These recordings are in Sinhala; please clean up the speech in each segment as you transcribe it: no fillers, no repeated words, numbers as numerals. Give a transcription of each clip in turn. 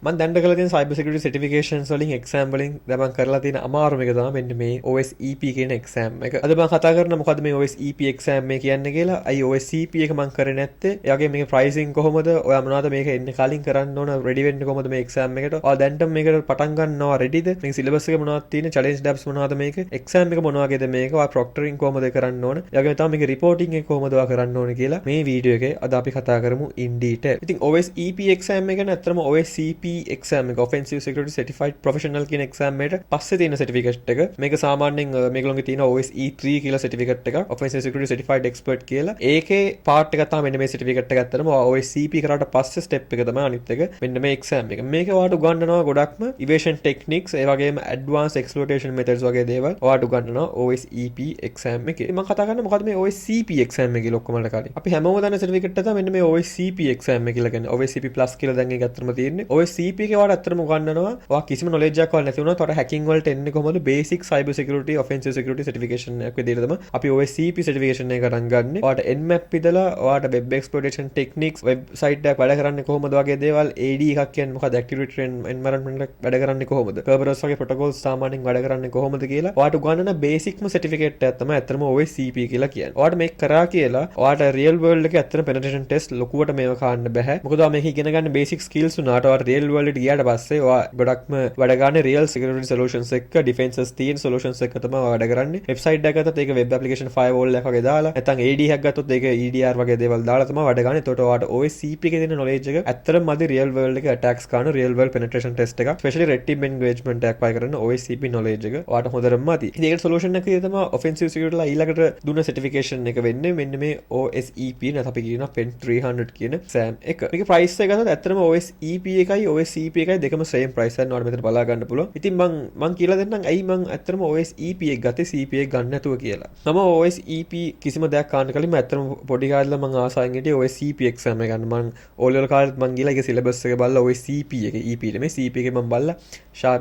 මම දැන් කරලා තියෙන cyber security certifications වලින් exam වලින් දැන් මම කරලා තියෙන අමාරුම එක තමයි මෙන්න මේ OSCP කියන exam එක. අද මම කතා කරන මොකද්ද මේ OSCP exam මේ කියන්නේ කියලා. අයි OSCP එක මම කරේ නැත්තේ. එයාගේ මේකේ pricing කොහොමද? ඔයා මොනවද මේක එන්නේ කලින් කරන්න ඕන ready වෙන්න කොහොමද මේ exam එකට? ඔයා දැන්ට මේකට පටන් ගන්නවා readyද? මේක syllabus එක මොනවද තියෙන්නේ? challenge tabs මොනවද මේක? exam එක මොන වගේද මේක? ඔයා proctoring කොහොමද කරන්න ඕන? එයාගේ තමයි මේක reporting එක කොහොමද ඔයා කරන්න ඕන කියලා මේ වීඩියෝ එකේ අද අපි කතා කරමු in detail. ඉතින් OSCP exam එක නැත්තරම OSCP exam එක Offensive Security Certified Professional කියන exam එකට පස්සේ තියෙන certificate එක. මේක සාමාන්‍යයෙන් මේගොල්ලෝගේ තියෙන OSE3 කියලා certificate එකක්. Offensive Security Certified Expert කියලා. ඒකේ part එක තමයි මෙන්න මේ certificate එක ගත්තම OSCP කරාට පස්සේ step එක තමයි අනිත් එක. මෙන්න මේ exam එක. මේක ඔයාලට උගන්වනවා ගොඩක්ම evasion techniques ඒ වගේම advanced exploitation methods වගේ දේවල් ඔයාලට උගන්වනවා OSEP exam එකේ. මම කතා කරන්නේ මොකද්ද මේ OSCP exam එක කියලා ඔක්කොමලට කලින්. අපි හැමෝම දන්න certificate එක තමයි මෙන්න මේ OSCP exam එක කියලා කියන්නේ. OSCP plus කියලා දැන් ඒක අත්‍තරම තියෙන්නේ. OSCP එකේ ඔයාලට අත්‍තරම උගන්වනවා. ඔයා කිසිම knowledge එකක් ඔයාලට නැති වුණොත් ඔයාලට hacking වලට එන්නේ කොහොමද? basic cyber security offensive security certification එකක් විදිහට තමයි අපි OSCP certification එක ගන්න ගන්න. ඔයාලට nmap ඉදලා ඔයාලට web exploitation techniques website එකක් වැඩ කරන්නේ කොහොමද වගේ දේවල් AD එකක් කියන්නේ මොකක්ද active directory environment එකක් වැඩ කරන්නේ කොහොමද? Kerberos වගේ protocols සාමාන්‍යයෙන් වැඩ කරන්නේ කොහොමද කියලා ඔයාලට උගන්වන basicම certificate එකක් තමයි අත්‍තරම OSCP කියලා කියන්නේ. ඔයාලට මේක කරා කියලා ඔයාලට real world එකේ අත්‍තරම penetration test ලොකුවට මේව කාන්න බෑ. මොකද ඔයා මේක ඉගෙන ගන්න basic skills උනාට ඔයාලට real world එකට ගියාට පස්සේ ඔයා ගොඩක්ම වැඩ ගන්න real security solutions එක්ක defenses තියෙන solutions එක්ක තමයි වැඩ කරන්නේ. website එකක් ගත්තොත් ඒක web application firewall එකක් වගේ දාලා නැත්නම් AD එකක් ගත්තොත් ඒක EDR වගේ දේවල් දාලා තමයි වැඩ ගන්න. එතකොට ඔයාලට OSCP එකේ තියෙන knowledge එක ඇත්තටම මදි real world එකේ attacks කරන real world penetration test එකක්. especially red team engagement එකක් වගේ කරන OSCP knowledge එක ඔයාලට හොඳටම මදි. ඉතින් ඒකට solution එක තමයි offensive security ලා ඊළඟට දුන්න certification එක වෙන්නේ මෙන්න මේ OSEP නැත්නම් අපි කියන PEN 300 කියන exam එක. මේකේ price එක ගත්තොත් ඇත්තටම OSEP එකයි OSCP එකයි දෙකම same price එකක් නෝඩ මෙතන බලා ගන්න පුළුවන්. ඉතින් මං කියලා දෙන්නම් ඇයි මං ඇත්තටම OSEP එක ගත්තේ CP එක ගන්න නැතුව කියලා. මම OSEP කිසිම දෙයක් ගන්න කලින් මම ඇත්තටම පොඩි කාලේ මං ආසාවෙන් හිටියේ OSCP exam එක ගන්න. මං O level කාලෙත් මං ගිහලා ඒකේ syllabus එක බලලා OSCP එකේ EP නෙමෙයි CP එකේ මං බලලා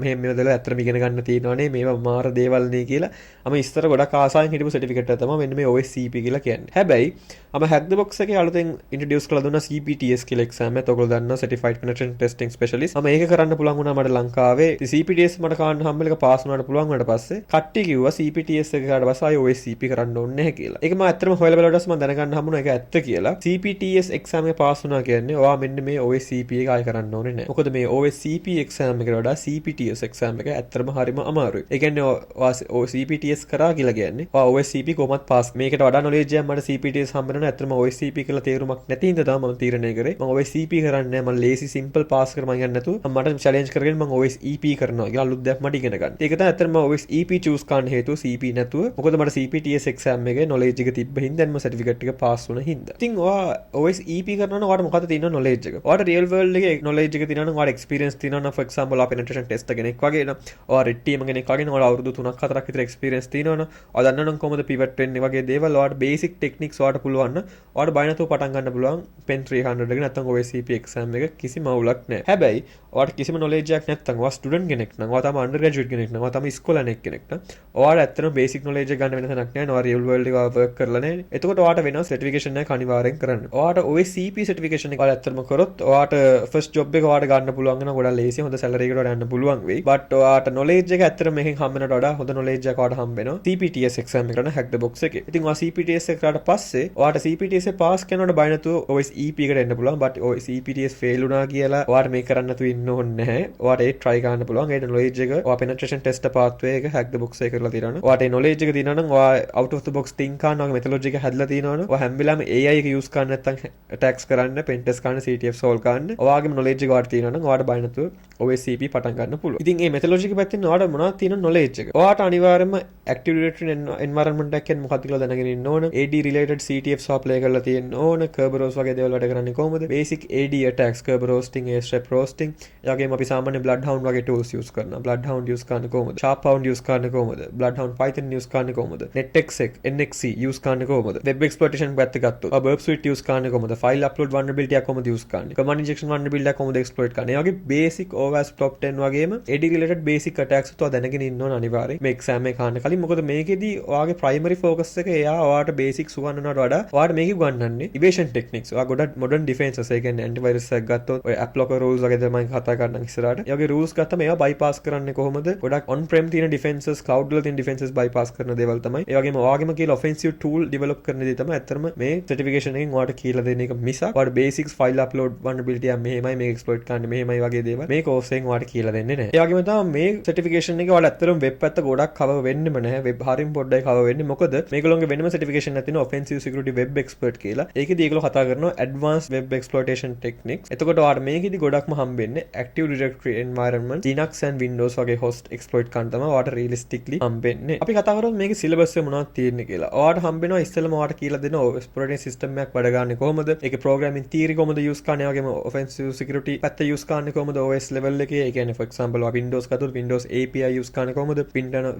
මෙහෙම මේවා දාලා ඇත්තටම ඉගෙන ගන්න තියෙනවනේ මේවා මාර දේවල් නේ කියලා. මම ඉස්සර ගොඩක් ආසාවෙන් හිටපු certificate එක තමයි මෙන්න මේ OSCP කියලා කියන්නේ. හැබැයි මම hack the box එකේ අලුතෙන් introduce කරලා දුන්නා CPTS කියලා exam එක. ඔයගොල්ලෝ දන්නවා certified penetration testing specialist. මම ඒක කරන්න පුළුවන් වුණා මට ලංකාවේ. CPTS මට කාන්න හම්බෙලා ඒක පාස් වුණාට පුළුවන් වුණාට පස්සේ කට්ටිය කිව්වා CPTS එක කරාට පස්සේ ආයි OSCP කරන්න ඕනේ නැහැ කියලා. ඒක මම ඇත්තටම හොයලා බලලා ඊට පස්සේ මම දැනගන්න හම්බුණා ඒක ඇත්ත කියලා. CPTS exam එක පාස් වුණා කියන්නේ ඔයා මෙන්න මේ OSCP එක ආයි කරන්න ඕනේ නැහැ. මොකද මේ OSCP exam එකට වඩා CPTS exam එක ඇත්තටම හරිම අමාරුයි. ඒ කියන්නේ ඔයා CPTS කරා කියලා කියන්නේ ඔයා OSCP කොහොමත් පාස්. මේකට වඩා knowledge එකක් මට CPTS හම්බ වෙනවා. ඇත්තටම OSCP කියලා තේරුමක් නැති හින්දා තමයි මම තීරණය කරේ. මම OSCP කරන්නේ නැහැ. මම lazy simple pass කර මම යන්නේ නැතුව මට challenge කරගෙන මම OSEP කරනවා. ඒක අලුත් දෙයක් මට ඉගෙන ගන්න. ඒක තමයි ඇත්තටම OSEP choose කරන්න හේතුව CP නැතුව. මොකද මට CPTS exam එකේ knowledge එක තිබ්බ හින්දා මම certificate එක pass වුණ හින්දා. ඉතින් ඔයා OSEP කරනවා නම් ඔයාට මොකද තියෙන knowledge එක? ඔයාට real world එකේ knowledge එක තියෙනවා නම් ඔයාට experience තියෙනවා නම් for example ඔයා penetration test කෙනෙක් වගේ නම් ඔයා red team කෙනෙක් වගේ නම් ඔයාලා අවුරුදු 3ක් 4ක් විතර experience තියෙනවා නම් ඔයා දන්නවා නම් කොහොමද pivot වෙන්නේ වගේ දේවල් ඔයාට basic techniques ඔයාට පුළුවන් නම් ඔයාට බය නැතුව පටන් ගන්න පුළුවන් PEN 300 එක නැත්නම් OSCP exam එක කිසිම අවුලක් නැහැ. හැබැයි ඔයාට කිසිම knowledge එකක් නැත්නම් ඔයා student කෙනෙක් නම් ඔයා තමයි undergraduate කෙනෙක් නම් ඔයා තමයි ඉස්කෝලේ කෙනෙක් නම් ඔයාට ඇත්තටම basic knowledge එක ගන්න වෙන තැනක් නැහැ. ඔයා real world එක work කරලා නැහැ. එතකොට ඔයාට වෙනවා certification එක අනිවාර්යෙන් කරන්න. ඔයාට OSCP certification එක ඔයාලා ඇත්තටම කරොත් ඔයාට first job එක ඔයාට ගන්න පුළුවන් වෙනවා. ගොඩක් lazy හොඳ salary එකකට ඔයාට යන්න පුළුවන් වෙයි. but ඔයාට knowledge එක ඇත්තටම මේකෙන් හම්බ වෙනවට වඩා හොඳ knowledge එකක් ඔයාට හම්බ වෙනවා. CPTS exam එක කරන hack the box එකේ. ඉතින් ඔයා CPTS එක කරාට පස්සේ ඔයාට CPTS එක pass කරනකොට බය නැතුව OSEP එකට එන්න පුළුවන්. but CPTS fail වුණා කියලා ඔයාට මේක කරන්න නැතුව ඉන්න ඕනේ නැහැ. ඔයාට ඒක try කරන්න පුළුවන්. ඒ knowledge එක ඔයා penetration test pathway එක hack the box එක කරලා තියෙනවා. ඔයාට ඒ knowledge එක තියෙනවා නම් ඔයා out of the box think කරන වගේ methodology එක හැදලා තියෙනවා නම් ඔයා හැම වෙලාවෙම AI එක use කරන්න නැත්නම් attacks කරන්න, pen test කරන්න, CTF solve කරන්න ඔයාගේ knowledge එක ඔයාට තියෙනවා නම් ඔයාට බය නැතුව OSCP පටන් ගන්න පුළුවන්. ඉතින් මේ methodology එක පැත්තෙන් ඔයාට මොනවද තියෙන knowledge එක? ඔයාට අනිවාර්යයෙන්ම active directory environment එකක් කියන්නේ මොකක්ද කියලා දැනගෙන ඉන්න ඕන. AD related CTF software play කරලා තියෙන්න ඕන. Kerberos වගේ දේවල් වැඩ කරන්නේ කොහොමද? basic AD attacks, Kerberos roasting, airstrap roasting. ඒ වගේම අපි සාමාන්‍ය bloodhound වගේ tools use කරනවා. bloodhound use කරන්නේ කොහොමද? sharphound use කරන්නේ කොහොමද? bloodhound python use කරන්නේ කොහොමද? netexec, nxc use කරන්නේ කොහොමද? web exploitation පැත්ත ගත්තොත් burp suite use කරන්නේ කොහොමද? file upload vulnerability එක කොහොමද use කරන්නේ? command injection vulnerability එක කොහොමද exploit කරන්නේ? ඒ වගේ basic OWASP top 10 වගේම AD related basic attacks උත් දැනගෙන ඉන්න ඕන අනිවාර්යයෙන් මේ exam එක ගන්න කලින්. මොකද මේකෙදී ඔයාගේ primary focus එක එයා ඔයාට basics උගන්වනවට වඩා ඔයාලට මේක උගන්වන්නේ ඉවේෂන් ටෙක්නික්ස්. ඔයා ගොඩක් මොඩර්න් ඩිෆෙන්සස් ඒ කියන්නේ ඇන්ටිවයිරස් එකක් ගත්තොත් ඔය ඇප් ලොකර් රූල්ස් වගේ තමයි කතා කරන්න ඉස්සරහට. ඒ වගේ රූල්ස් ගත්තම ඒවා බයිපාස් කරන්නේ කොහොමද? ගොඩක් ඔන් ප්‍රෙම් තියෙන ඩිෆෙන්සස් ක්ලවුඩ් වල තියෙන ඩිෆෙන්සස් බයිපාස් කරන දේවල් තමයි. ඒ වගේම ඔයාගෙම කියලා ඔෆෙන්සිව් ටූල් ඩෙවලොප් කරන දේ තමයි ඇත්තටම මේ සර්ටිෆිකේෂන් එකෙන් ඔයාලට කියලා දෙන එක මිසක් ඔයාලට බේසික්ස් ෆයිල් අප්ලෝඩ් vulnerability එක මෙහෙමයි මේක එක්ස්ප්ලොයිට් කරන්න මෙහෙමයි වගේ දේවල් මේ කෝස් එකෙන් ඔයාලට කියලා දෙන්නේ නැහැ. ඒ වගේම තමයි මේ සර්ටිෆිකේෂන් එක ඔයාලට ඇත්තටම වෙබ් පැත්ත ගොඩක් කවර් වෙන්නෙම නැහැ. වෙබ් හරියම පොඩ්ඩයි කවර් වෙන්නේ. මොකද මේගොල්ලෝගේ වෙනම සර්ටිෆිකේෂන් එකක් තියෙනවා ඔෆෙන්සිව් සිකියුරිටි වෙබ් එක්ස්පර්ට් කියලා. ඒකෙදි ඒගොල්ලෝ කතා කරනවා ඇඩ්වාන්ස් වෙබ් එක්ස්ප්ලොයිටේෂන් ටෙක්නික්ස්. එතකොට ඔයාලට මේකෙදි ගොඩක්ම හම්බෙන්නේ Active Directory environment, Linux and Windows වගේ host exploit කරන තමයි ඔයාලට realistically හම්බෙන්නේ. අපි කතා කරමු මේකේ syllabus එක මොනවද තියෙන්නේ කියලා. ඔයාලට හම්බෙනවා ඉස්සෙල්ලාම ඔයාලට කියලා දෙනවා operating system එකක් වැඩ ගන්න කොහොමද? ඒකේ programming theory කොහොමද use කරන්නේ? ඒ වගේම offensive security පැත්ත use කරන්නේ කොහොමද? OS level එකේ. ඒ කියන්නේ for example Windows ගත්තොත් Windows API use කරන්නේ කොහොමද?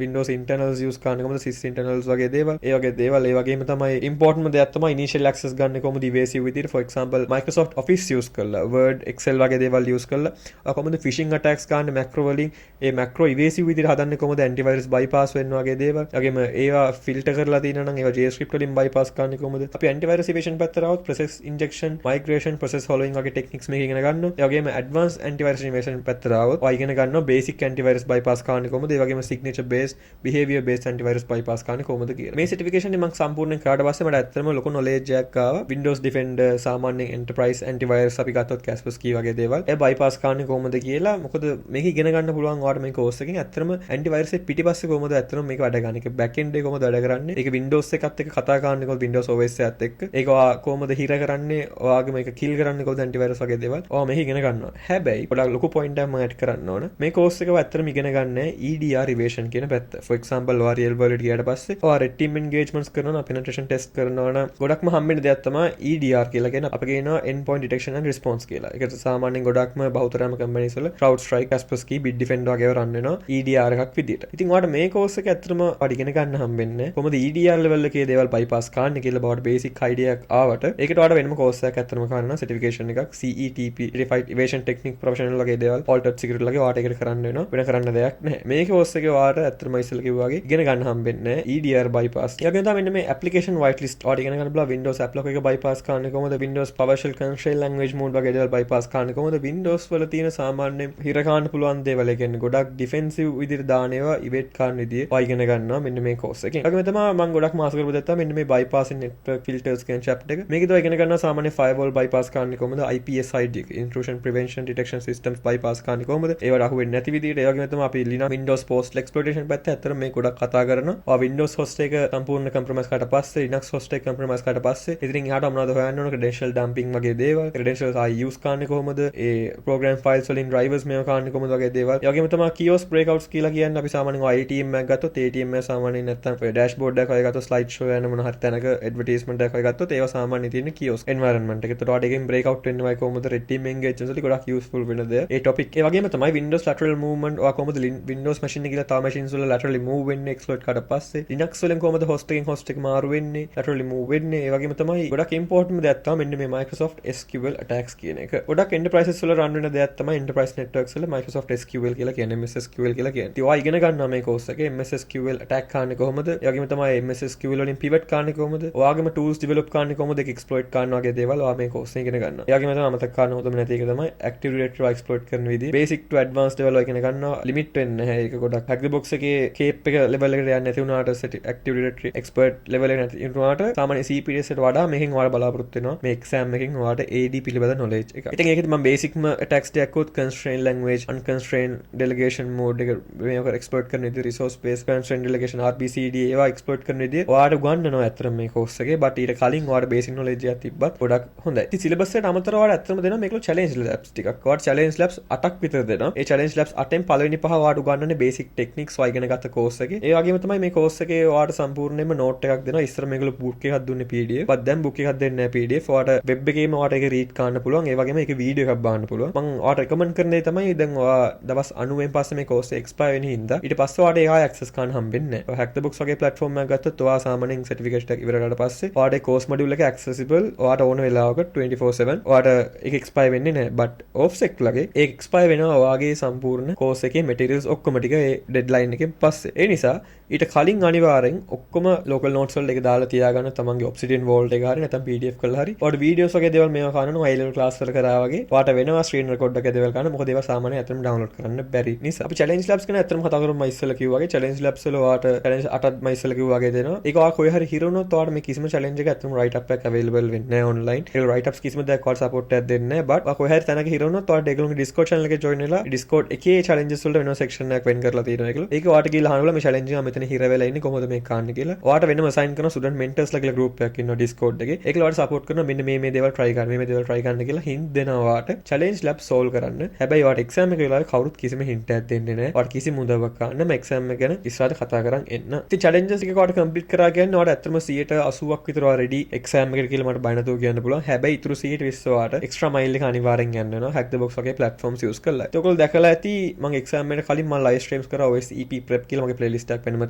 Windows internals use කරන්නේ කොහොමද? sys internals වගේ දේවල්. ඒ වගේ දේවල් ඒ වගේම තමයි important දෙයක් තමයි initial access ගන්න කොහොමද evasive විදිහට for example Microsoft Office use කරලා Word Excel වගේ දේවල් use කරලා කොහොමද phishing attacks ගන්න macro වලින් ඒ macro evasive විදිහට හදන්නේ කොහොමද antivirus bypass වෙන්න වගේ දේවල්. ඒ වගේම ඒවා filter කරලා තියෙනවා නම් ඒවා JavaScript වලින් bypass කරන්නේ කොහොමද? අපි antivirus evasion පැත්තට આવොත් process injection, migration, process following වගේ techniques මේක ඉගෙන ගන්නවා. ඒ වගේම advanced antivirus evasion පැත්තට આવොත් ඔය ඉගෙන ගන්නවා basic antivirus bypass කරන්නේ කොහොමද? ඒ වගේම signature based, behavior based antivirus bypass කරන්නේ කොහොමද කියලා. මේ certification එක මම සම්පූර්ණයෙන් කරාට පස්සේ මට ඇත්තටම ලොකු knowledge එකක් ආවා. Windows Defender, සාමාන්‍යයෙන් enterprise antivirus අපි ගත්තොත් Kaspersky වගේ දේවල්. ඒ bypass කරන්නේ කොහොමද කියලා. මොකද මේක ඉගෙන ගන්න පුළුවන් ඔයාලට මේ course එකෙන් ඇත්තටම antivirus එක පිටිපස්සේ කොහොමද ඇත්තටම මේක වැඩ ගන්න. ඒක back end එක කොහොමද වැඩ කරන්නේ? ඒක Windows එකත් එක්ක කතා කරන්නේ කොහොමද? Windows OS එකත් එක්ක. ඒක කොහොමද හිර කරන්නේ? ඔයාගේ මේක kill කරන්නේ කොහොමද antivirus වගේ දේවල්. ඔයා මේක ඉගෙන ගන්නවා. හැබැයි පොඩක් ලොකු point එකක් මම add කරන්න ඕන. මේ course එක ඇත්තටම ඉගෙන ගන්න EDR evasion කියන පැත්ත. For example ඔයා real world ගියාට පස්සේ ඔයා red team engagements කරනවා, penetration test කරනවා නම් ගොඩක්ම හම්බෙන දෙයක් තමයි EDR කියලා කියන අපේ කියනවා endpoint detection and response කියලා. ඒක සාමාන්‍යයෙන් ගොඩක්ම බහුතරම companies වල CrowdStrike, Kaspersky, Bitdefender වගේ ඒවා run වෙනවා EDR එකක් විදියට. ඉතින් ඔයාලට මේ course එක ඇත්තටම ඔයාලට ඉගෙන ගන්න හම්බෙන්නේ කොහොමද EDR level එකේ දේවල් bypass කරන්නේ කියලා බවට basic idea එකක් ආවට ඒකට ඔයාලට වෙනම course එකක් ඇත්තටම කරන්න certification එකක් CETP Certified Evasion Technique Professional වගේ දේවල් Altered Security වගේ ඔයාලට ඒකට කරන්න වෙනවා. වෙන කරන්න දෙයක් නැහැ. මේ course එකේ ඔයාලට ඇත්තටම ඉස්සෙල්ලා කිව්වා වගේ ඉගෙන ගන්න හම්බෙන්නේ EDR bypass. ඒ වගේම තමයි මෙන්න මේ application whitelist ඔයාලට ඉගෙන ගන්න පුළුවන් Windows app lock එක bypass කරන්නේ කොහොමද? Windows PowerShell constraint language mode වගේ දේවල් bypass කරන්නේ කොහොමද? Windows වල තියෙන සාමාන්‍ය හිර ගන්න පුළුවන් දේවල්. ඒ කියන්නේ ගොඩක් defensive විදිහට දාන ඒවා evade කරන විදිය ඔය ඉගෙන ගන්නවා මෙන්න මේ course එකෙන්. ඒ වගේම තමයි මම ගොඩක් මාස කරපු දෙයක් තමයි මෙන්න මේ bypassing network filters කියන chapter එක. මේකද ඔය ඉගෙන ගන්නවා සාමාන්‍ය firewall bypass කරන්නේ කොහොමද? IPSID intrusion prevention detection systems bypass කරන්නේ කොහොමද? ඒවට අහු වෙන්නේ නැති විදිහට. ඒ වගේම තමයි අපි Linux Windows post exploitation පැත්ත ඇත්තට මේ ගොඩක් කතා කරනවා. ඔය Windows host එක සම්පූර්ණ compromise කරාට පස්සේ Linux host එක compromise කරාට පස්සේ ඉතින් එහාට මොනවද හොයන්න ඕන? credential dumping වගේ දේවල්. credentials ආයි use කරන්නේ කොහොමද? ඒ program files වලින් drivers මේව කරන්නේ කොහොමද වගේ දේවල්. ඒ වගේම තමයි kiosk breakouts කියලා කියන්නේ අපි සාමාන්‍යයෙන් ATM එකක් ගත්තොත් ATM එක සාමාන්‍යයෙන් නැත්තම් ඔය dashboard එකක් ඔය ගත්තොත් slide show යන මොන හරි තැනක advertisement එකක් ඔය ගත්තොත් ඒවා සාමාන්‍යයෙන් තියෙන kiosk environment එක. ඒතකොට ඔයාලට එකෙන් breakout වෙන්නවයි කොහොමද red team engagements වල ගොඩක් useful වෙන දේ. ඒ topic. ඒ වගේම තමයි Windows lateral movement ඔයා කොහොමද Windows machine එක කියලා තව machines වල laterally move වෙන්නේ exploit කරාට පස්සේ Linux වලින් කොහොමද host එකෙන් host එක මාරු වෙන්නේ laterally move වෙන්නේ. ඒ වගේම තමයි ගොඩක් important දෙයක් තමයි මෙන්න මේ Microsoft SQL attacks කියන එක. ගොඩක් enterprises වල run වෙන දෙයක් තමයි enterprise networks වල Microsoft SQL කියලා කියන්නේ MS SQL කියලා කියන්නේ. ඉතින් ඔයා ඉගෙන ගන්නවා මේ course එකේ MS SQL attack කරන්නේ කොහොමද? ඒ වගේම තමයි MS SQL වලින් pivot කරන්නේ කොහොමද? ඔයාගේම tools develop කරන්නේ කොහොමද? ඒක exploit කරන වගේ දේවල් ඔයා මේ course එකේ ඉගෙන ගන්නවා. ඒ වගේම තමයි අමතක කරන්න හොඳම නැති එක තමයි Active Directory exploit කරන විදිහ. Basic to advanced level ඔය ඉගෙන ගන්නවා. limit වෙන්නේ නැහැ. ඒක ගොඩක් hack the box එකේ cape එක level එකට යන්නේ නැති වුණාට Active Directory expert level එක නැති වුණාට සාමාන්‍ය CPDS එකට වඩා මේකෙන් ඔයාලා බලාපොරොත්තු වෙනවා මේ exam එකෙන් ඔයාලට AD පිළිබඳ knowledge එක. ඉතින් ඒකෙත් මම basicම attacks ටිකක් උත් constraint language, unconstrained delegation mode එක මේක exploit කරන විදිහ, resource based constraint delegation RBCD ඒවා exploit කරන විදිහ ඔයාලට උගන්වනවා ඇත්තටම මේ course එකේ. but ඊට කලින් ඔයාලට basic knowledge එකක් තිබ්බත් ගොඩක් හොඳයි. ඉතින් syllabus එකට අමතරව ඔයාලට ඇත්තටම දෙනවා මේකල challenge labs ටිකක්. ඔයාලට challenge labs 8ක් විතර දෙනවා. ඒ challenge labs 8න් පළවෙනි පහ ඔයාලට උගන්වන්නේ basic techniques ඔයා ඉගෙන ගත්ත course එකේ. ඒ වගේම තමයි මේ course එකේ ඔයාලට සම්පූර්ණයෙන්ම note එකක් දෙනවා. ඉස්සර මේගොල්ලෝ book එකක් දුන්නේ PDF. but දැන් book එකක් දෙන්නේ නැහැ PDF. ඔයාලට web එකේම ඔයාලට ඒක read කරන්න පුළුවන්. ඒ වගේම ඒක video එකක් බලන්න පුළුවන්. මම ඔයාලට recommend කරන දේ තමයි දැන් ඔයා දවස් 90න් පස්සේ මේ course එක expire වෙන හින්දා ඊට පස්සේ ඔයාලට ඒක access කරන්න හම්බෙන්නේ නැහැ. ඔය hack the box වගේ platform එකක් ගත්තොත් ඔයා සාමාන්‍යයෙන් certificate එක ඉවර කරලා පස්සේ ඔයාලට ඒ course module එක accessible ඔයාලට ඕන වෙලාවක 24/7 ඔයාලට ඒක expire වෙන්නේ නැහැ. but offsec ලගේ ඒක expire වෙනවා ඔයාගේ සම්පූර්ණ course එකේ materials ඔක්කොම ටික ඒ deadline එකෙන් පස්සේ. ඒ නිසා ඊට කලින් අනිවාර්යෙන් ඔක්කොම local notes වල එක දාලා තියාගන්න තමන්ගේ Obsidian Vault එක හරි නැත්නම් PDF කරලා හරි ඔයාලට වීඩියෝස් වගේ දේවල් මේවා කරනවා A level class වල කරා වගේ ඔයාලට වෙනවා ස්ක්‍රීන් රෙකෝඩ් එකක දේවල් කරන්න. මොකද ඒවා සාමාන්‍යයෙන් අතනම ඩවුන්ලෝඩ් කරන්න බැරි නිසා. අපි challenge labs ගැන අතනම කතා කරමු. මම ඉස්සෙල්ලා කිව්වා වගේ challenge labs වල ඔයාලට challenge 8ක් මම ඉස්සෙල්ලා කිව්වා වගේ දෙනවා. ඒක ඔයා කොහේ හරි හිරුණොත් ඔයාලට මේ කිසිම challenge එකක් අතනම write up එකක් available වෙන්නේ නැහැ online. ඒ write ups කිසිම දෙයක් ඔයාලට support එකක් දෙන්නේ නැහැ. but ඔයා කොහේ හරි තැනක හිරුණොත් ඔයාලට ඒගොල්ලෝගේ Discord channel එකේ join වෙලා Discord එකේ challenges වලට වෙනම section එකක් වෙන් කරලා තියෙනවා ඒගොල්ලෝ. ඒක ඔයාලට ගිහලා අහනවා මේ challenge එක මෙතන හිර වෙලා ඉන්නේ කොහොමද මේක කරන්න කියලා. ඔයාලට වෙනම assign කරන student mentors ලා කියලා group එකක් ඉන්නවා Discord එකේ. ඒකල ඔයාලට support කරනවා මෙන්න මේ දේවල් try කරන්න. මේ දේවල් try කරන්න කියලා hint දෙනවා ඔයාලට challenge lab solve කරන්න. හැබැයි ඔයාලට exam එක වෙලාවේ කවුරුත් කිසිම hint එකක් දෙන්නේ නැහැ. ඔයාලට කිසිම උදව්වක් ගන්න මේ exam එක ගැන ඉස්සරහට කතා කරන් එන්න. ඉතින් challenges එක ඔයාලට complete කරා කියන්නේ ඔයාලට ඇත්තටම 80ක් විතර ඔයා ready exam එකට කියලා මට බය නැතුව කියන්න පුළුවන්. හැබැයි ඊටු 20 ඔයාලට extra mile එක අනිවාර්යෙන් යන්න වෙනවා. hack the box වගේ platforms use කරලා. ඒක ඔයගොල්ලෝ දැකලා ඇති මම exam එකට කලින් මම live streams කරා OS EP prep කියලා මගේ playlist එකක් වෙනම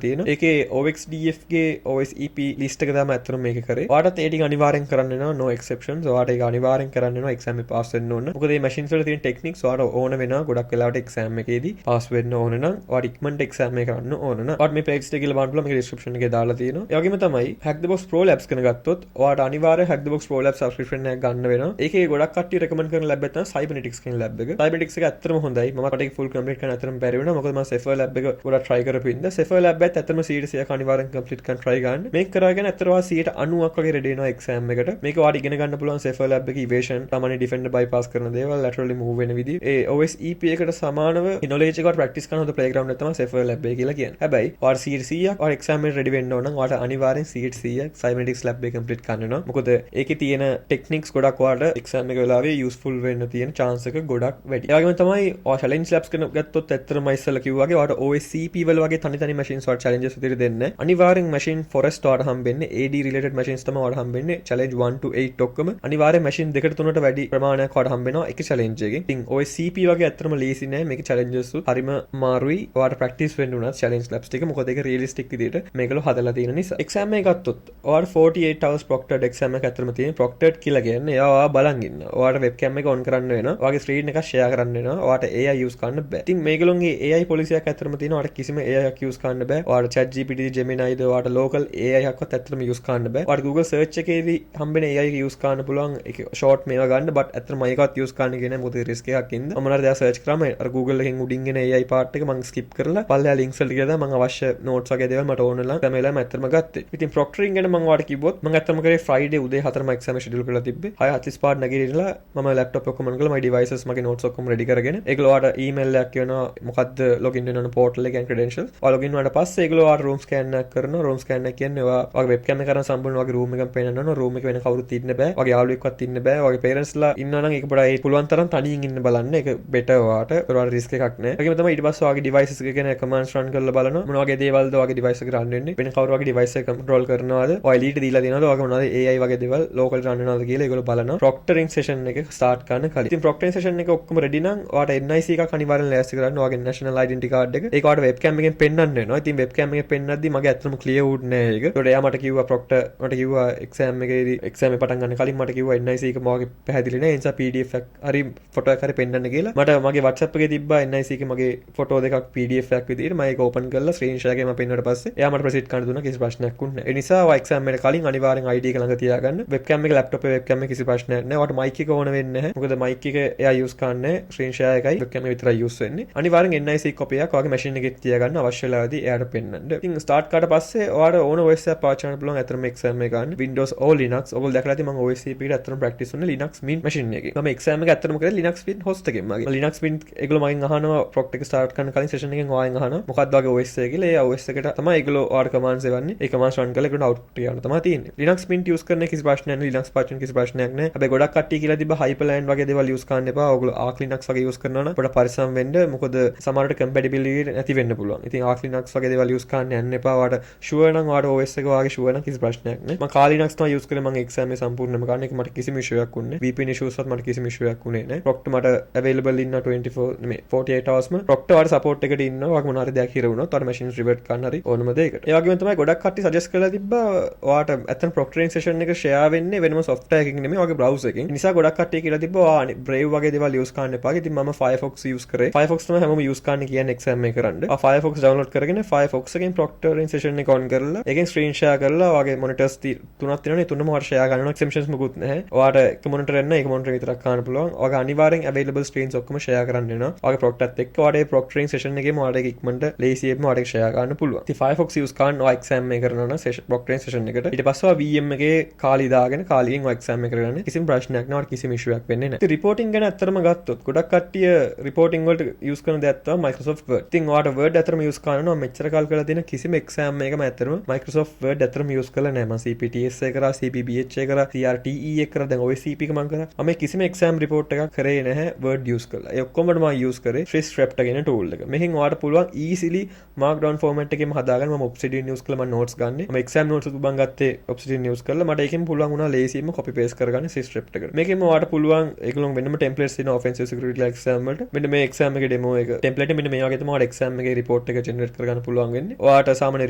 තියෙනවා. ඒකේ OXDF ගේ OS EP list එක තමයි ඇත්තටම මේක කරේ. ඔයාලට ඒ ටික අනිවාර්යෙන් කරන්න වෙනවා no exceptions. ඔයාලට ඒක අනිවාර්යෙන් කරන්න වෙනවා exam එක pass වෙන්න ඕන. මොකද මේ machines වල තියෙන techniques ඔයාලට ඕන වෙනවා. ගොඩක් වෙලාවට exam එකේදී pass වෙන්න ඕන නම් ඔයාලට ඉක්මනට exam එක කරන්න ඕන නම් ඔයාලට මේ playlist එක කියලා බලන්න පුළුවන්. මේක description එකේ දාලා තියෙනවා. ඒ වගේම තමයි hack the box pro labs කරන ගත්තොත් ඔයාලට අනිවාර්යෙන් hack the box pro labs subscription එකක් ගන්න වෙනවා. ඒකේ ගොඩක් කට්ටිය recommend කරන lab එක තමයි cybernetics කියන lab එක. cybernetics එක ඇත්තටම හොඳයි. මම ඒක full complete කරන්න ඇත්තටම බැරි වුණා. මොකද මම Cepher lab එක ගොඩක් try කරපු ඉඳලා Cepher lab එකත් ඇත්තටම 100% අනිවාර්යෙන් complete කරන්න try ගන්න. මේක කරාගෙන ඇත්තටම 90%ක් වගේ ready වෙනවා exam එකට. මේක ඔයාලට ඉගෙන ගන්න පුළුවන් Cepher lab එකේ evasion, සාමාන්‍ය defender bypass කරන දේවල්, laterally move වෙන විදිහ. ඒ OS EP එකට සමානව knowledge එකකට practice කරන හොඳ playground එක තමයි Cepher lab එක කියලා කියන්නේ. හැබැයි ඔයාලට 100%ක් ඔයාලට exam එකට ready වෙන්න ඕන නම් ඔයාලට අනිවාර්යෙන් 100%ක් cybernetics lab එක complete කරන්න වෙනවා. මොකද ඒකේ තියෙන techniques ගොඩක් ඔයාලට exam එක වෙලාවේ useful වෙන්න තියෙන chance එක ගොඩක් වැඩි. ඒ වගේම තමයි ඔයා challenge labs කරන ගත්තොත් ඇත්තටම ඉස්සෙල්ලා කිව්වා වගේ ඔයාලට OS EP වල වගේ තනි machines වල challenges විතර දෙන්නේ. අනිවාර්යෙන් machine forest ඔයාලට හම්බෙන්නේ AD related machines තමයි ඔයාලට හම්බෙන්නේ. challenge 1 to 8 ඔක්කොම අනිවාර්යෙන් machine දෙකට තුනට වැඩි ප්‍රමාණයක් ඔයාලට හම්බෙනවා එක challenge එකකින්. ඉතින් OS EP වගේ ඇත්තටම ලේසි නෑ. මේකේ challenges හරිම මාරුයි. ඔයාලට practice වෙන්න උනත් challenge labs ටික මොකද ඒක realistic විදිහට මේකලෝ හදලා තියෙන නිසා. exam එක ගත්තොත් ඔයාලට 48 hours proctored exam එක ඇත්තටම තියෙන. proctored කියලා කියන්නේ එයා බලන් ඉන්න. ඔයාලට webcam එක on කරන්න වෙනවා. ඔයාගේ screen එක share කරන්න වෙනවා. ඔයාලට AI use කරන්න බෑ. ඉතින් මේගොල්ලෝගේ AI policy එකක් ඇත්තටම තියෙනවා. ඔයාලට කිසිම AI එකක් use කරන්න බෑ. ඔයාලට ChatGPT, Gemini ද ඔයාලට local AI එකක්වත් ඇත්තටම use කරන්න බෑ. ඔයාලට Google search එකේදී හම්බෙන AI එක use කරන්න පුළුවන්. ඒක short මේවා ගන්න but ඇත්තටම ඒකවත් use කරන්න කියන්නේ මොකද risk එකක් ඉඳ. මම මොනාර දා search කරාම අර Google එකෙන් උඩින් එන AI part එක මම skip කරලා පල්ලෙහා links වලට ගිහලා මම අවශ්‍ය notes වගේ දේවල් මට ඕන නම් තමයි මම ඇත්තටම ගත්තේ. ඉතින් proctoring ගැන මම ඔයාලට කිව්වොත් මම ඇත්තටම කරේ Friday උදේ 4ම exam schedule කරලා තිබ්බේ. 6:45 පාට නැගිටිලා මම laptop එක ඔක්කොම on කරලා my devices මගේ notes ඔක්කොම ready කරගෙන ඒගොල්ලෝ ඔයාලට email එකක් කියනවා මොකද්ද login වෙන්න ඕන portal එකෙන් credentials. ඔයා login වුණාට පස්සේ ඒගොල්ලෝ ඔයාලට room scan එකක් කරනවා. room scan එක කියන්නේ ඔයාගේ webcam එක කරන් සම්පූර්ණ ඔයාගේ room එකම පේන්න ඕන. room එක වෙන කවුරුත් ඉන්න බෑ. ඔයාගේ යාළුවෙක්වත් ඉන්න බෑ. ඔයාගේ parents ලා ඉන්නවා නම් ඒක පොඩ්ඩක් පුළුවන් තරම් තනියෙන් ඉන්න බලන්න. ඒක better ඔයාට. ඔයාලට risk එකක් නෑ. ඒකම තමයි ඊට පස්සේ ඔයාගේ devices එක ගැන commands run කරලා බලනවා. මොන වගේ දේවල්ද ඔයාගේ device එක run වෙන්නේ. වෙන කවුරු වගේ device එක control කරනවද? ඔයා elite දීලා තියෙනවද? ඔයාගේ මොනවද AI වගේ දේවල් local run වෙනවද කියලා ඒගොල්ලෝ බලනවා. proctoring session එක start කරන්න කලින්. ඉතින් proctoring session එක ඔක්කොම ready නම් ඔයාට NIC එකක් අනිවාර්යෙන් ලෑස්ති කරන්න. ඔයාගේ national identity card එක. ඒක ඔයාට webcam එකෙන් පෙන්වන්න වෙනවා. ඉතින් webcam එකෙන් පෙන්වද්දි මගේ ඇත්තටම clear වුණේ නෑ ඒක. ඒකට එයා මට කිව්වා proctor මට කිව්වා exam එකේදී exam එක පටන් ගන්න කලින් මට කිව්වා NIC එක මගේ පැහැදිලි නෑ. ඒ නිසා PDF එකක් හරි photo එකක් හරි පෙන්වන්න කියලා. මට මගේ WhatsApp එකේ තිබ්බා NIC එකේ මගේ photo දෙකක් PDF එකක් විදිහට මම ඒක open කරලා screen share එකේ මම පෙන්නුවට පස්සේ එයා මට proceed කරන්න දුන්නා. කිසි ප්‍රශ්නයක් වුණේ නෑ. ඒ නිසා ඔය exam එකට කලින් අනිවාර්යෙන් ID එක ළඟ තියාගන්න. webcam එක laptop එකේ webcam එක කිසි ප්‍රශ්නයක් නෑ. ඔයාට mic එක ඕන වෙන්නේ නැහැ. මොකද mic එක එයා use කරන්නේ screen share එකයි webcam එක විතරයි use වෙන්නේ. අනිවාර්යෙන් NIC copy එකක් ඔයාගේ machine එකේ තියාගන්න අවශ්‍ය වෙලාවදී එයාට පෙන්වන්න. ඉතින් start කරාට පස්සේ ඔයාට ඕන OS එකක් පාවිච්චි කරන්න පුළුවන්. අතරම exam එක ගන්න Windows or Linux. ඔයගොල්ලෝ දැකලා ඇති මම OS CP එකට අතරම practice කරන Linux Mint machine එකේ. මම exam එක අතරම කරේ Linux Mint host එකෙන් මගේ. Linux Mint ඒගොල්ලෝ මගෙන් අහනවා proctor එක start කරන්න කලින් session එකෙන් ඔයාගෙන් අහනවා මොකක්ද වගේ OS එක කියලා. ඒ OS එකට තමයි ඒගොල්ලෝ ඔයාට commands එවන්නේ. ඒ commands run කරලා ඒගොල්ලෝ output ගන්න තමයි තියෙන්නේ. Linux Mint use කරන කිසි ප්‍රශ්නයක් නැහැ. Linux පාවිච්චි කරන කිසි ප්‍රශ්නයක් නැහැ. හැබැයි ගොඩක් කට්ටිය කියලා තිබ්බා Hyperland වගේ දේවල් use කරන්න එපා. ඔයගොල්ලෝ Arch Linux වගේ use කරනවා නම් පොඩ්ඩක් පරිස්සම් වෙන්න. මොකද සමහරවිට compatibility නැති වෙන්න පුළුවන්. ඉතින් Arch Linux වගේ දේවල් use කරන්න යන්න එපා. ඔයාට sure නම් ඔයාට OS එක ඔයාගේ sure නම් කිසි ප්‍රශ්නයක් නැහැ. මම Kali Linux තමයි use කරේ මම exam එක සම්පූර්ණයෙන්ම කරන එක මට කිසිම issue එකක් වුණේ නැහැ. VPN issues වත් මට කිසිම issue එකක් වුණේ නැහැ. Proctor මට available ඉන්න 48 hours ම Proctor වාට support එකට ඉන්නවා. ඔයාගේ මොන හරි දෙයක් හිර වුණොත් ඔයාට machine revert කරන්න හරි ඕනම දෙයකට. ඒ වගේම තමයි ගොඩක් කට්ටිය suggest කරලා තිබ්බා ඔයාට ඇත්තට proctoring session එක share වෙන්නේ වෙනම software එකකින් නෙමෙයි ඔයාගේ browser එකකින්. ඒ නිසා ගොඩක් කට්ටිය කියලා තිබ්බා ඔයා Brave වගේ දේවල් use කරන්න එපා. ඉතින් මම Firefox use කරේ. Firefox තමයි හැමෝම use කරන්න කියන්නේ exam එක කරන්න. Firefox download කරගෙන Firefox එකෙන් proctoring session එක on කරලා ඒකෙන් screen share කරලා ඔයාගේ monitor මොනිටර්ස් තුනක් තියෙනවා. තුනම ඔයාලට ෂෙයා ගන්න ඕන. එක්සෙම්ෂන්ස් මොකුත් නැහැ. ඔයාලට එක මොනිටර් එක එක මොනිටර් විතරක් ගන්න පුළුවන්. ඔයාලා අනිවාර්යෙන් available screens ඔක්කොම ෂෙයා කරන්න වෙනවා. ඔයාගේ ප්‍රොක්ටර්ත් එක්ක ඔයාලට මේ proctoring session එකේම ඔයාලට ඉක්මනට ලේසියෙන්ම ඔයාලට ෂෙයා ගන්න පුළුවන්. ඉතින් Firefox use කරන්න ඔයා exam එක කරනවා නම් proctoring session එකට ඊට පස්සේ ඔයා VM එකේ කාලි දාගෙන කාලියෙන් ඔයා exam එක කරගන්න. කිසිම ප්‍රශ්නයක් නැහැ. ඔයාලට කිසිම issue එකක් වෙන්නේ නැහැ. ඉතින් reporting ගැන අත්‍තරම ගත්තොත් ගොඩක් කට්ටිය reporting වලට use කරන දෙයක් තමයි Microsoft Word. ඉතින් ඔයාලට Word අතරම use කරනවා මෙච්චර කාල කරලා තියෙන කිසිම exam එකම අතරම Microsoft Word අතරම use කරලා නැහැ. මම CPTS එක කරා, CPBH එක කරා, CRTE එක කරා, දැන් OSCP එක මම කරා. මම කිසිම exam report එකක් කරේ නැහැ Word use කරලා. ඒ ඔක්කොම මම use කරේ Swiss Raptor කියන tool එක. මෙහෙන් ඔයාලට පුළුවන් easily markdown format එකෙම හදාගන්න. මම Obsidian use කරලා මම notes ගන්නෙ. මම exam notes උත් මම ගත්තේ Obsidian use කරලා. මට ඒකෙන් පුළුවන් වුණා ලේසියෙන්ම copy paste කරගන්න Swiss Raptor එකට. මේකෙම ඔයාලට පුළුවන් ඒකලොන් වෙනම templates තියෙනවා offensive security exam වලට. මෙන්න මේ exam එකේ demo එක template මෙන්න මේ වගේ තමයි ඔයාලට exam එකේ report එක generate කරගන්න පුළුවන් වෙන්නේ. ඔයාලට සාමාන්‍ය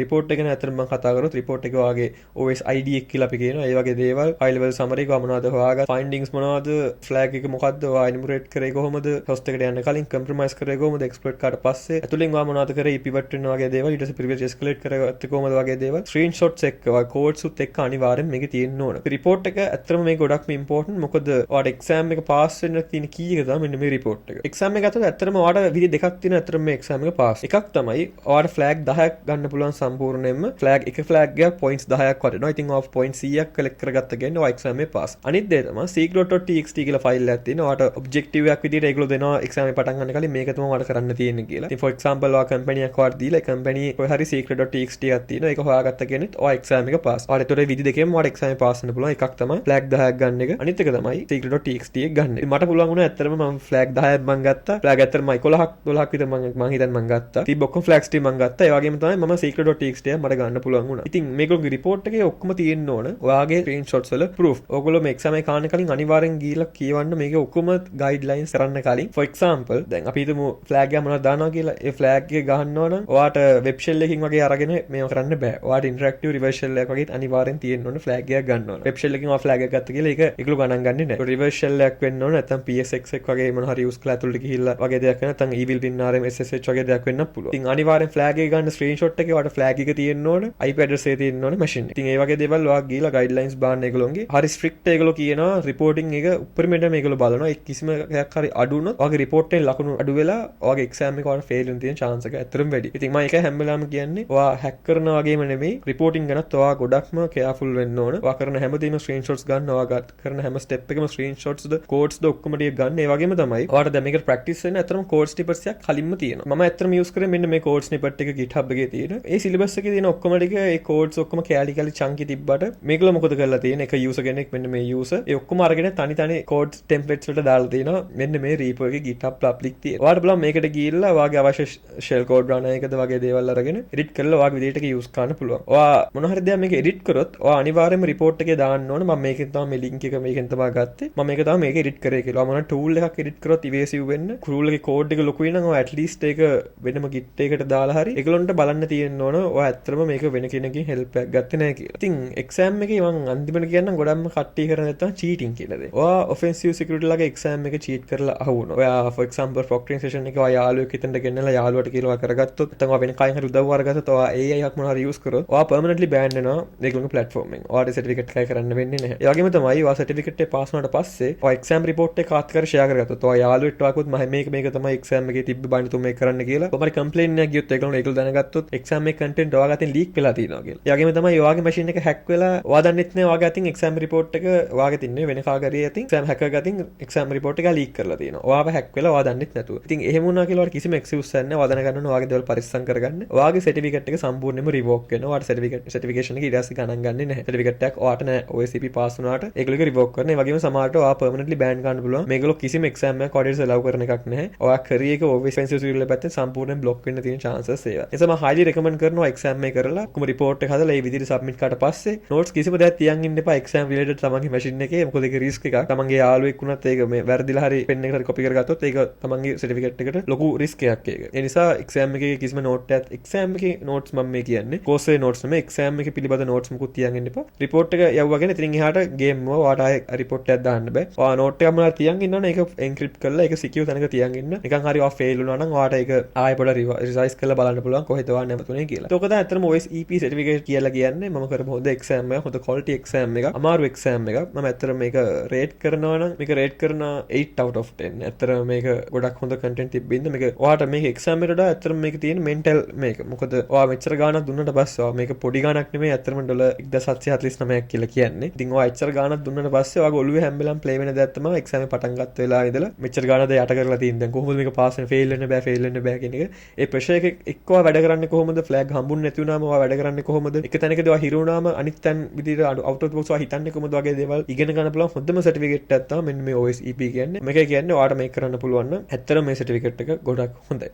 report එක ගැන අතන මම කතා කරොත් report එක ඔයාගේ OS ID එක කියලා අපි කියනවා. ඒ වගේ දේවල් high level summary එක මොනවද හොයාගන්න, findings මොනවද, flag එක මොකද්ද, ඔයා enumerate කරේ කොහොමද, host එකට යන්න කලින් compromise කරේ කොහොමද, exploit කාට පස්සේ ඇතුලෙන් ඔයා මොනවද කරේ, pivot වෙන වගේ දේවල්, ඊට පස්සේ privilege escalate කරගත්තේ කොහොමද වගේ දේවල්, screenshots එක්ක ඔයා codes උත් එක්ක අනිවාර්යෙන් මේකේ තියෙන්න ඕන. report එක ඇත්තටම මේ ගොඩක්ම important. මොකද ඔයාට exam එක pass වෙන්න තියෙන key එක තමයි මෙන්න මේ report එක. exam එක අතර ඇත්තටම ඔයාට විදි දෙකක් තියෙනවා ඇත්තටම මේ exam එක pass. එකක් තමයි ඔයාට flag 10ක් ගන්න පුළුවන් සම්පූර්ණයෙන්ම. flag එක flag එකක් points 10ක් වටිනවා. ඉතින් ඔයා points 100ක් collect කරගත්ත කියන්නේ ඔයා exam එක pass. අනිත් දේ තමයි secret.txt කියලා file එකක් තියෙනවා. ඔයාට objective එකක් විදිහට ඒගොල්ලෝ දෙනවා exam එක පටන් ගන්න කලින් මේක තමයි ඔයාට කරන්න තියෙන්නේ කියලා. ඉතින් for example ඔයා company එකක් ඔයාට දීලා company කොයි හරි secret.txt එකක් තියෙනවා. ඒක හොයාගත්ත කෙනෙක් ඔයා exam එක pass. ඔයාට ඒතකොට විදි දෙකෙන්ම ඔයාට exam එක pass වෙන්න පුළුවන්. එකක් තමයි flag 10ක් ගන්න එක. අනිත් එක තමයි secret.txt එක ගන්න. මට පුළුවන් වුණා ඇත්තටම මම flag 10ක් මම ගත්තා. flag ඇත්තටම 11ක් 12ක් විතර මම හිතන්නේ මම ගත්තා. තිබ්බ ඔක්කොම flags ටික මම ගත්තා. ඒ වගේම තමයි මම secret.txt එක මට ගන්න පුළුවන් වුණා. ඉතින් මේගොල්ලෝගේ report එකේ ඔක්කොම තියෙන්න ඕන. ඔයාගේ screenshots වල proof. ඔයගොල්ලෝ මේ exam එක කාන්න කලින් අනිවාර්යෙන් ගිහිල්ලා කියවන්න මේකේ ඔක්කොම guidelines කරන්න කලින්. for example දැන් අපි හිතමු flag එක මොනවද දානවා කියලා. ඒ flag එක ගහනවා නම් ඔයාට web shell එකකින් වගේ අරගෙන මේව කරන්න බෑ. ඔයාට interactive reverse shell එකක් වගේ අනිවාර්යෙන් තියෙන්න ඕන flag එකක් ගන්න ඕන. web shell එකකින් ඔයා flag එකක් ගත්ත කියලා ඒක ඒගොල්ලෝ ගණන් ගන්නේ නැහැ. reverse shell එකක් වෙන්න ඕන. නැත්නම් PSX එක වගේ මොන හරි use කරලා ඇතුළට ගිහිල්ලා වගේ දෙයක් වෙන නැත්නම් evil pin rm ssh වගේ දෙයක් වෙන්නත් පුළුවන්. ඉතින් අනිවාර්යෙන් flag එක ගන්න screenshot එකේ ඔයාට flag එක තියෙන්න ඕන. IP address එක තියෙන්න ඕන machine එක. ඉතින් ඒ වගේ දේවල් ඔයා ගිහිල්ලා guidelines බාන්න ඒගොල්ලෝගේ හරි strict ඒගොල්ලෝ කියනවා reporting එක උපරිමයට මේගොල්ලෝ බලනවා. ඒ කිසිම එකක් හරි අඩු වුණොත් ඔයාගේ report එකේ ලකුණු අඩු වෙලා ඔයාගේ exam එක ඔයාට fail වෙන්න තියෙන chance එක ඇත්තටම වැඩි. ඉතින් මම ඒක හැම වෙලාවෙම කියන්නේ ඔයා hack කරනවා වගේම නෙමෙයි reporting ගැනත් ඔයා ගොඩක්ම careful වෙන්න ඕන. ඔයා කරන හැමදේම screenshots ගන්න. ඔයා කරන හැම step එකම screenshots ද codes ද ඔක්කොම ටික ගන්න. ඒ වගේම තමයි ඔයාට දැන් මේක practice වෙන්න ඇත්තටම code snippets එකක් කලින්ම තියෙනවා. මම ඇත්තටම use කරේ මෙන්න මේ code snippet එක GitHub එකේ තියෙන. ඒ syllabus එකේ තියෙන ඔක්කොම ටික ඒ codes ඔක්කොම කැලි chunky තිබ්බට මේකල මොකද කරලා තියෙන්නේ? එක user කෙනෙක් මෙන්න මේ user ඒ ඔක්කොම අරගෙන තනි code templates වලට දාලා තියෙනවා. මෙන්න මේ repo එකේ GitHub public තියෙනවා. ඔයාලට බලන්න මේකට ගිහිල්ලා ඔයාගේ අවශ්‍ය shell code runner එකද වගේ දේවල් අරගෙන edit කරලා ඔයාගේ විදිහට ඒක use කරන්න පුළුවන්. ඔයා මොන හරි දෙයක් මේක edit කරොත් ඔයා අනිවාර්යයෙන්ම report එකේ දාන්න ඕන. මම මේකෙන් තමයි මේ link එක මේකෙන් තමයි ගත්තේ. මම මේක තමයි මේක edit කරේ කියලා. මොන tool එකක් edit කරොත් evasive වෙන්න tool එකේ code එක ලොකුයි නම් ඔයා at least ඒක වෙනම git එකකට දාලා හරි ඒගොල්ලන්ට බලන්න තියෙන්න ඕන. ඔයා ඇත්තටම මේක වෙන කෙනකින් help එකක් ගත්තේ නැහැ කියලා. ඉතින් exam එකේ මම අන්තිමට කියන්නම් ගොඩක්ම කට්ටිය කරන නැත්තම් cheating කියලා දේ. ඔයා offensive security ලගේ exam එක cheat කරලා අහුවුණා. ඔයා for example proctoring session එකේ ඔයා යාළුවෙක් හිටෙන්ද ගෙන්නලා යාළුවට කියලා කරගත්තොත් නැත්නම් ඔයා වෙන කයින් හරි උදව් අරගත්තොත් ඔයා AI එකක් මොන හරි use කරොත් ඔයා permanently ban වෙනවා ඒගොල්ලෝගේ platform එකෙන්. ඔයාට certificate එකයි කරන්න වෙන්නේ නැහැ. ඒ වගේම තමයි ඔයා certificate එක pass වුණාට පස්සේ ඔයා exam report එක කාත් කර share කරගත්තොත් ඔයා යාළුවෙක්ට වාකුත් මම මේක තමයි exam එකේ තිබ්බ බයින් තුම මේක කරන්න කියලා කොහමද complaint එකක් ගියොත් ඒගොල්ලෝ දැනගත්තොත් exam එකේ content ඔයාගේ අතින් leak වෙලා තියෙනවා කියලා. ඒ වගේම තමයි ඔයාගේ machine එක hack වෙලා ඔයා දන්නෙත් නෑ ඔයාගේ අතින් exam report එක ඔයාගේ තින්නේ වෙන කාගරිය අතින් exam hacker ගතින් exam report එක leak කරලා තියෙනවා. ඔයාව hack වෙලා ඔයා දන්නෙත් නැතුව. ඉතින් එහෙම වුණා කියලා ඔයාට කිසිම excuse එකක් නෑ. ඔයා දැනගන්න ඕනේ ඔයාගේ දේවල් පරිස්සම් කරගන්න. ඔයාගේ certificate එක සම්පූර්ණයෙන්ම revoke වෙනවා. ඔයාට certification එක ඊට පස්සේ ගණන් ගන්නේ නැහැ. certificate එකක් ඔයාට නෑ OSCP pass වුණාට ඒගොල්ලෝ revoke කරනවා. ඒ වගේම සමහරට ඔයා permanently ban කරන්න පුළුවන්. මේගොල්ලෝ කිසිම exam එකක් auditors allow කරන එකක් නැහැ. ඔයා career එක offensive security පැත්තෙන් සම්පූර්ණයෙන් block වෙන්න තියෙන chances ඒවා. ඒ නිසා මම highly recommend කරනවා exam එක කරලා කොහොම report එක හදලා ඒ විදිහට submit කරාට පස්සේ notes කිසිම දෙයක් තියන් ඉන්න එපා exam related තමන්ගේ machine එකේ. මොකද ඒක risk එකක්. තමන්ගේ යාළුවෙක් වුණත් ඒක මේ වැරදිලා හරි pen එකට හරි copy කරගත්තොත් ඒක තමන්ගේ certificate එකට ලොකු risk එකක් ඒක. ඒ නිසා exam එකේ කිසිම note එකක් exam එකේ notes මම මේ කියන්නේ course එකේ notes නෙමෙයි exam එකේ පිළිබඳ notes මුකුත් තියන් ඉන්න එපා. report එක යවුවාගෙන ඉතින් එහාට game එක ඔයාට ආයේ report එකක් දාන්න බෑ. ඔයා note එකක් මොනවද තියන් ඉන්නවනේ ඒක encrypt කරලා ඒක secure තැනක තියන් ඉන්න. නිකන් හරි ඔයා fail වුණා නම් ඔයාට ඒක ආයෙ පොඩ revise කරලා බලන්න පුළුවන් කොහෙද ඔයා නැවතුනේ කියලා. ඒක තමයි ඇත්තටම OS EP certificate කියලා කියන්නේ. මම කරපු හොඳ එක්සෑම් එකක්, හොඳ ක්වොලිටි එක්සෑම් එකක්, අමාරු එක්සෑම් එකක්. මම ඇත්තට මේක රේට් කරනවා නම් මේක රේට් කරනවා 8 out of 10. ඇත්තට මේක ගොඩක් හොඳ කන්ටෙන්ට් තිබ්බින්ද මේක ඔයාට මේක එක්සෑම් එකට වඩා ඇත්තට මේක තියෙන මෙන්ටල් මේක. මොකද ඔයා මෙච්චර ගාණක් දුන්නට පස්සේ ඔයා මේක පොඩි ගාණක් නෙමෙයි ඇත්තටම ඩොලර් 1749ක් කියලා කියන්නේ. ඉතින් ඔයා එච්චර ගාණක් දුන්නට පස්සේ ඔයාගේ ඔළුවේ හැම වෙලාවෙම ප්ලේ වෙන දෙයක් තමයි එක්සෑම් එක පටන් ගත්ත වෙලාවේ ඉඳලා මෙච්චර ගාණක් යට කරලා තියෙන. දැන් කොහොමද මේක පාස් වෙන, ෆේල් වෙන්න බෑ කියන එක. ඒ ප්‍රෙෂර් එක එක්ක ඔයා වැඩ කරන්නේ කොහොමද? ෆ්ලැග් හම්බුනේ නැති වුණාම ඔයා වැඩ කරන්නේ කොහොමද? එක තැනකදී ඔයා හිර වුණාම අනිත් තැන් විදිහට අවුට් ඔෆ් බොක්ස් ඔයා හිතන්නේ කොහොමද වගේ දේවල් ඉගෙන ගන්න පුළුවන් හොඳම සර්ටිෆිකේට් එකක් තමයි මෙන්න මේ OS EP කියන්නේ. මේක කියන්නේ ඔයාට මේක කරන්න පුළුවන් නම් ඇත්තටම මේ සර්ටිෆිකේට් එක ගොඩක් හොඳයි.